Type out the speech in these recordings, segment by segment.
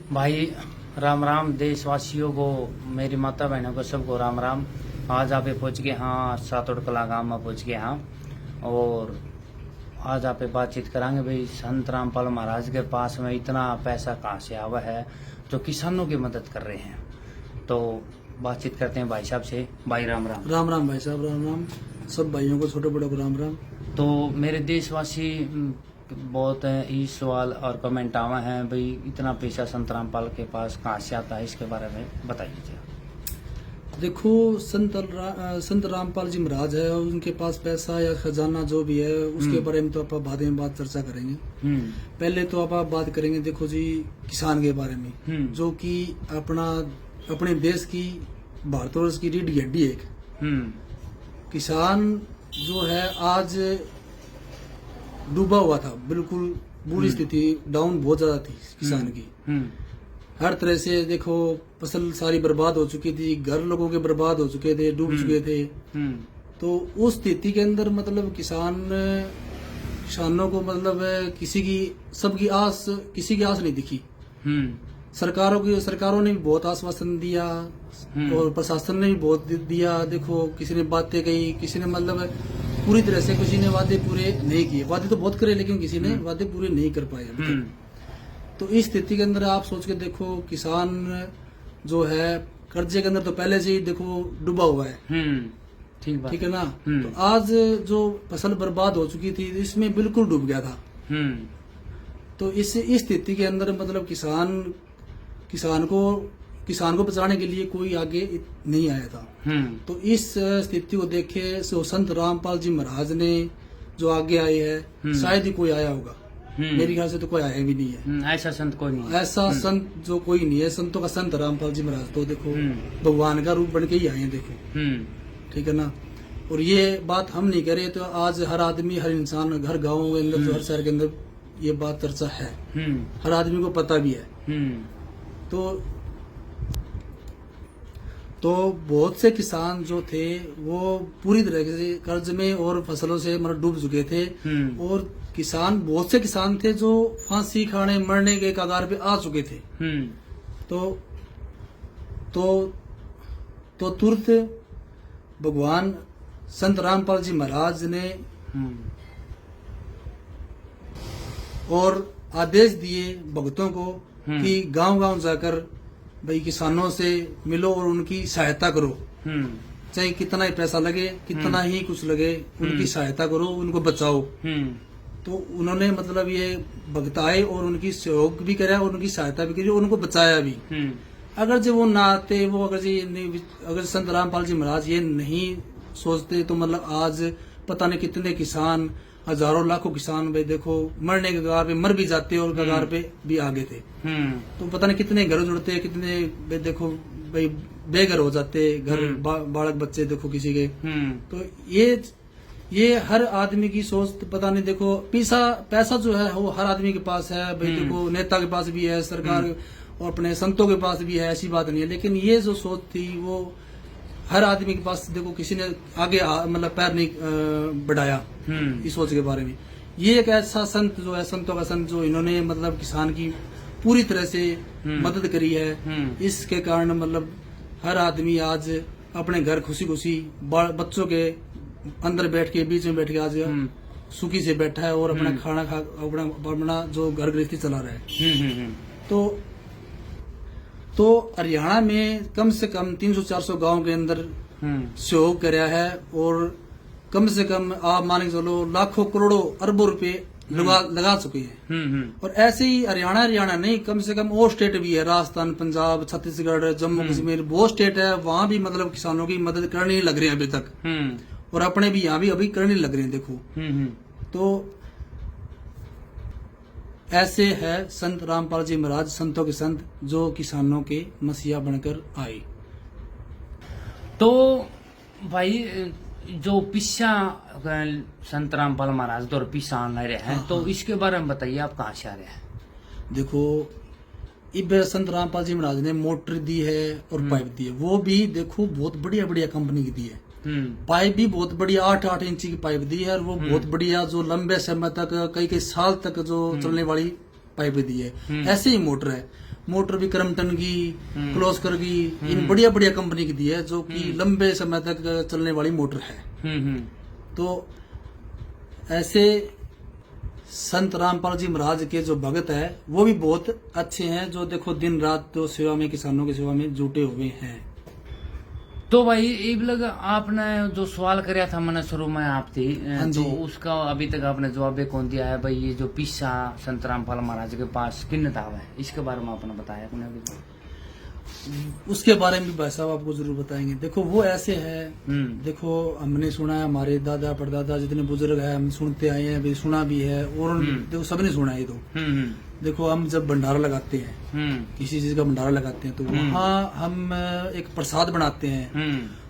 भाई राम राम देशवासियों को, मेरी माता बहनों को, सबको राम राम। आज आप पहुंच गए हाँ सातोड़ कला गांव में पहुंच गए हाँ। और आज आप बातचीत करांगे भाई संत रामपाल महाराज के पास में इतना पैसा कहाँ से आवा है जो किसानों की मदद कर रहे हैं। तो बातचीत करते हैं भाई साहब से। भाई राम राम। राम राम भाई साहब, राम राम। सब भाइयों को, छोटे बड़ों को राम राम। तो मेरे देशवासी बहुत ही सवाल और कमेंट आवा हैं भाई, इतना पैसा संत रामपाल के पास कहाँ से आता है, इसके बारे में बताइए। देखो, संत रामपाल जी महाराज है, उनके पास पैसा या खजाना जो भी है उसके बारे में तो आप बाद में बात चर्चा करेंगे। पहले तो आप बात करेंगे, देखो जी, किसान के बारे में, जो कि अपने देश की, भारतवर्ष की रीढ़ की हड्डी है एक। किसान जो है आज डूबा हुआ था, बिल्कुल बुरी स्थिति, डाउन बहुत ज्यादा थी किसान की। हर तरह से देखो, फसल सारी बर्बाद हो चुकी थी, घर लोगों के बर्बाद हो चुके थे, डूब चुके थे। तो उस स्थिति के अंदर मतलब किसानों को मतलब सबकी आस, किसी की आस नहीं दिखी। सरकारों ने भी बहुत आश्वासन दिया और प्रशासन ने भी बहुत दिया। देखो, किसी ने बातें कही, किसी ने मतलब पूरी तरह से, किसी ने वादे पूरे नहीं किए। वादे तो बहुत करे, लेकिन किसी ने वादे पूरे नहीं कर पाए अभी तक। तो इस स्थिति के अंदर आप सोच के देखो, किसान जो है कर्जे के अंदर तो पहले से ही देखो डूबा हुआ है। ठीक है ना। तो आज जो फसल बर्बाद हो चुकी थी, इसमें बिल्कुल डूब गया था। तो इस स्थिति के अंदर मतलब किसान को बचाने के लिए कोई आगे नहीं आया था। तो इस स्थिति को देखे संत रामपाल जी महाराज ने जो आगे आए है, शायद ही कोई आया होगा। मेरे ख्याल से तो कोई आया भी नहीं है। ऐसा संत कोई नहीं है। ऐसा संत जो कोई नहीं है। संतों का संत रामपाल जी महाराज तो देखो भगवान का रूप बन के ही आए हैं, देखो। ठीक है ना। और ये बात हम नहीं करें तो आज हर आदमी, हर इंसान, हर गाँव के अंदर, हर शहर के अंदर ये बात चर्चा है, हर आदमी को पता भी है। तो बहुत से किसान जो थे वो पूरी तरह से कर्ज में और फसलों से मतलब डूब चुके थे। और बहुत से किसान थे जो फांसी खाने, मरने के कगार पे आ चुके थे। तो तुरंत भगवान संत रामपाल जी महाराज ने और आदेश दिए भक्तों को कि गांव-गांव जाकर भाई किसानों से मिलो और उनकी सहायता करो। चाहे कितना ही पैसा लगे, कितना ही कुछ लगे, उनकी सहायता करो, उनको बचाओ। तो उन्होंने मतलब ये भक्त आए और उनकी सहयोग भी करा और उनकी सहायता भी करी, उनको बचाया भी। अगर जब वो ना आते, अगर संत रामपाल जी महाराज ये नहीं सोचते तो मतलब आज पता नहीं कितने किसान, हजारों लाखों किसान भाई देखो मरने के कगार पे मर भी जाते और कगार पे भी आगे थे। तो पता नहीं कितने घर जुड़ते, कितने भाई देखो भाई बेघर हो जाते, घर बालक बच्चे देखो किसी के। तो ये हर आदमी की सोच, पता नहीं देखो पैसा जो है वो हर आदमी के पास है भाई। देखो नेता के पास भी है, सरकार और अपने संतों के पास भी है, ऐसी बात नहीं है। लेकिन ये जो सोच थी वो हर आदमी के पास, देखो किसी ने आगे मतलब पैर नहीं बढ़ाया इस सोच के बारे में। ये एक ऐसा संत जो है, संतों का संत, जो इन्होंने मतलब किसान की पूरी तरह से मदद करी है। इसके कारण मतलब हर आदमी आज अपने घर खुशी खुशी बच्चों के अंदर बैठ के, बीच में बैठ के आज सुखी से बैठा है और अपना खाना खा, अपना जो घर गृहस्थी चला रहा है। तो हरियाणा में कम से कम 300-400 गांव के अंदर सहयोग कराया है और कम से कम आप मान के चलो लाखों करोड़ों अरबों रुपए लगा चुके हैं। और ऐसे ही हरियाणा नहीं, कम से कम और स्टेट भी है, राजस्थान, पंजाब, छत्तीसगढ़, जम्मू कश्मीर, बहुत स्टेट है, वहां भी मतलब किसानों की मदद करने लग रहे हैं अभी तक। और अपने भी यहाँ भी अभी करने लग रहे हैं, देखो। तो ऐसे है संत रामपाल जी महाराज, संतों के संत, जो किसानों के मसीहा बनकर आए। तो भाई जो पिस्सा संत रामपाल महाराज तो पिस्सा आ रहे हैं, तो इसके बारे में बताइए, आप कहाँ से आ रहे हैं? देखो, इब संत रामपाल जी महाराज ने मोटर दी है और पाइप दी है, वो भी देखो बहुत बढ़िया बढ़िया कंपनी की दी है। पाइप भी बहुत बढ़िया 8-8 इंची की पाइप दी है और वो बहुत बढ़िया, जो लंबे समय तक, कई साल तक जो चलने वाली पाइप दी है। ऐसे ही मोटर है मोटर भी क्रम्पटन की, क्लोस्कर की, इन बढ़िया बढ़िया कंपनी की दी है, जो कि लंबे समय तक चलने वाली मोटर है। तो ऐसे संत रामपाल जी महाराज के जो भगत है वो भी बहुत अच्छे हैं, जो देखो दिन रात तो सेवा में, किसानों की सेवा में जुटे हुए हैं। तो भाई एक लग आपने जो सवाल कराया था मैंने शुरू में आपसे, तो उसका अभी तक आपने जवाब कौन दिया है भाई? ये जो पिस्सा संत रामपाल महाराज के पास किन्न था है, इसके बारे में आपने बताया आपने अभी? उसके बारे में भी भाई साहब आपको जरूर बताएंगे। देखो वो ऐसे है, देखो हमने सुना है, हमारे दादा परदादा जितने बुजुर्ग है हम सुनते आए हैं, सुना भी है, और देखो सबने सुना है। तो देखो हम जब भंडारा लगाते हैं, किसी चीज का भंडारा लगाते हैं, तो वहाँ हम एक प्रसाद बनाते हैं।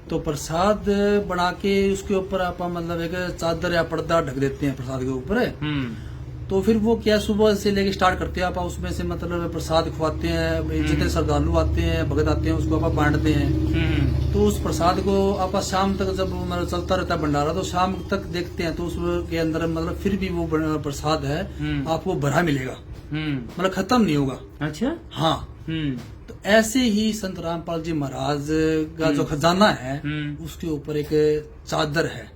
तो प्रसाद बना के उसके ऊपर आप मतलब एक चादर या पर्दा ढक देते हैं प्रसाद के ऊपर। तो फिर वो क्या सुबह से लेके स्टार्ट करते हैं आप उसमें से मतलब प्रसाद खुआते हैं, जितने श्रद्धालु आते हैं, भगत आते हैं, उसको आप बांटते हैं। तो उस प्रसाद को आप शाम तक जब मतलब चलता रहता है भंडारा, तो शाम तक देखते हैं तो उसके अंदर मतलब फिर भी वो प्रसाद है आपको भरा मिलेगा, मतलब खत्म नहीं होगा। अच्छा, हाँ। तो ऐसे ही संत रामपाल जी महाराज का जो खजाना है उसके ऊपर एक चादर है,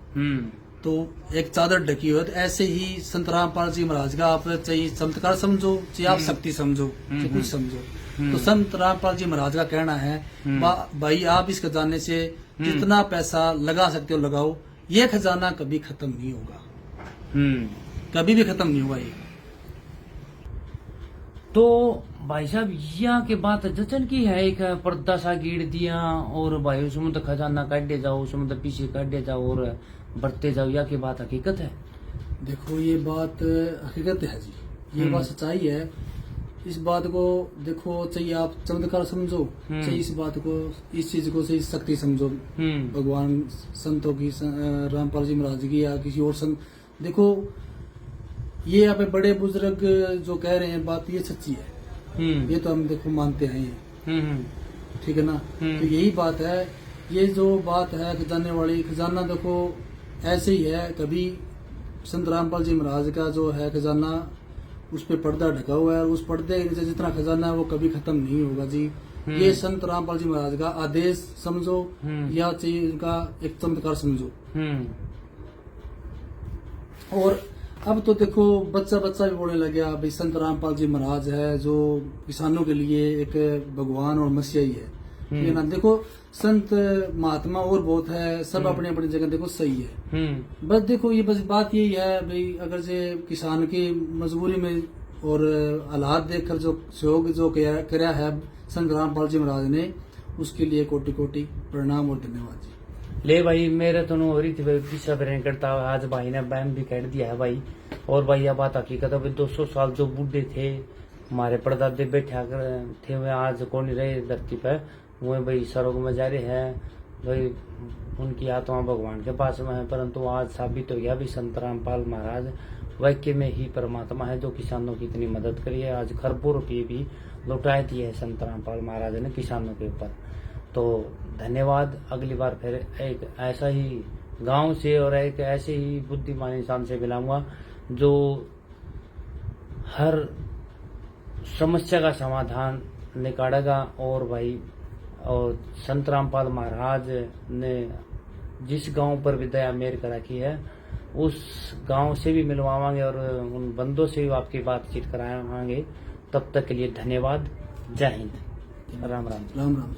तो एक चादर ढकी हुई है। तो ऐसे ही संत रामपाल जी महाराज का आप चाहे चमत्कार समझो, चाहे आप शक्ति समझो, चाहे कुछ समझो, तो संत रामपाल जी महाराज का कहना है भाई आप इस खजाने से जितना पैसा लगा सकते हो लगाओ, ये खजाना कभी खत्म नहीं होगा, कभी भी खत्म नहीं होगा ये। तो भाई साहब यहाँ के बात जचन की है, एक पर्दा सा गिर दिया और भाई उसमें तो खजाना काटे जाओ, उसमें तो पीछे काटे जाओ और बढ़ते जाओ, या की बात हकीकत है? देखो ये बात हकीकत है जी, ये बात सच्चाई है। इस बात को देखो, चाहिए आप चमत्कार समझो, चाहिए इस बात को, इस चीज को सही शक्ति समझो, भगवान संतों की, रामपाल जी महाराज की या किसी और संत। देखो ये यहाँ पे बड़े बुजुर्ग जो कह रहे हैं बात, ये सच्ची है, ये तो हम देखो मानते हैं, ठीक है ना। तो यही बात है, ये जो बात है खजाने वाली, खजाना देखो ऐसे ही है। कभी संत रामपाल जी महाराज का जो है खजाना, उस पे पर्दा ढका हुआ है, उस पर्दे के नीचे जितना खजाना है वो कभी खत्म नहीं होगा जी। ये संत रामपाल जी महाराज का आदेश समझो या चाहिए उनका एक चमत्कार समझो। और अब तो देखो बच्चा भी बोलने लग गया भाई संत रामपाल जी महाराज है जो किसानों के लिए एक भगवान और मसीहा ही है ना। देखो संत महात्मा और बहुत है, सब अपनी अपनी जगह देखो सही है। बस देखो ये बस बात यही है भाई, अगर से किसान की मजबूरी में और हालात देखकर जो सहयोग जो किया है संत रामपाल जी महाराज ने, उसके लिए कोटि कोटि प्रणाम और धन्यवाद जी। ले भाई मेरे तो हो रही थी भाई पीछा बिरन करता, आज भाई ने बैम भी कह दिया है भाई। और भाई यह बात हकीकत है भाई, 200 साल जो बूढ़े थे हमारे परदादे बैठा थे, वे आज कौन नहीं रहे धरती पर, वो भाई स्वर्ग में जा रहे हैं भाई, उनकी आत्मा भगवान के पास में है। परंतु आज साबित हो गया भी संत रामपाल महाराज वाक्य में ही परमात्मा है, जो किसानों की इतनी मदद करी है। आज खरबों रुपये भी लौटाए दिए है संत रामपाल महाराज ने किसानों के ऊपर। तो धन्यवाद। अगली बार फिर एक ऐसा ही गांव से और एक ऐसे ही बुद्धिमान इंसान से मिलाऊंगा जो हर समस्या का समाधान निकालेगा। और भाई और संत रामपाल महाराज ने जिस गांव पर भी दया मेहर कर रखी है उस गांव से भी मिलवाएंगे और उन बंदों से भी आपकी बातचीत कराएंगे। तब तक के लिए धन्यवाद। जय हिंद। राम राम। राम राम।